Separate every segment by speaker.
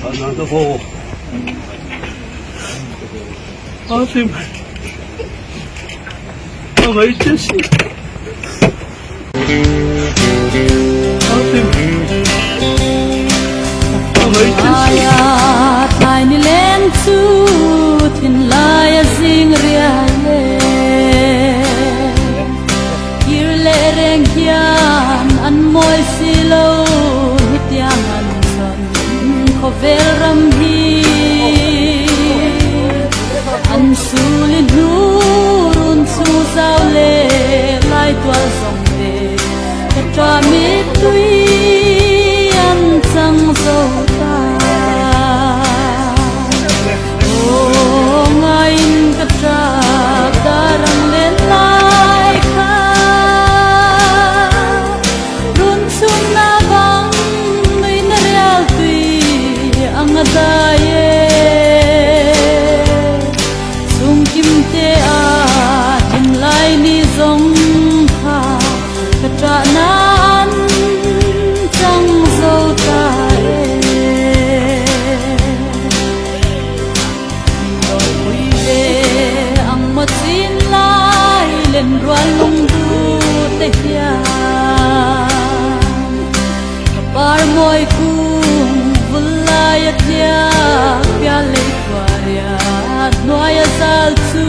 Speaker 1: Anadolu. Asim. Ama içesin. Asim. Ama içesin.
Speaker 2: Tiny land to thin lie sing riale Here lereng hian an moi silo hitiang an son khoveram hi an sulin nurun su zaule lai twal song de katra mi tui an sang zo ta darang len lai kha run sum na bang nui na real tui ang adaye sum kim te a tin lai ni zong kha katra nan chang zo ta Sin lai lên ruan lung du te hian par moi kung vulai atia pya le kwaria noya sal chu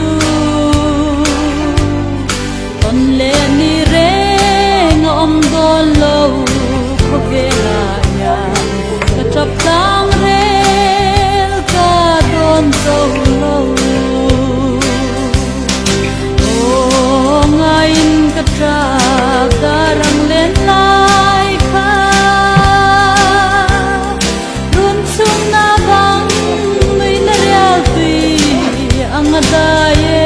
Speaker 2: ton le ni reng om do lo ko vela ya ka chap tang rel ka don so lo darang len lai kha run sum na bang nui na real tui ang adaye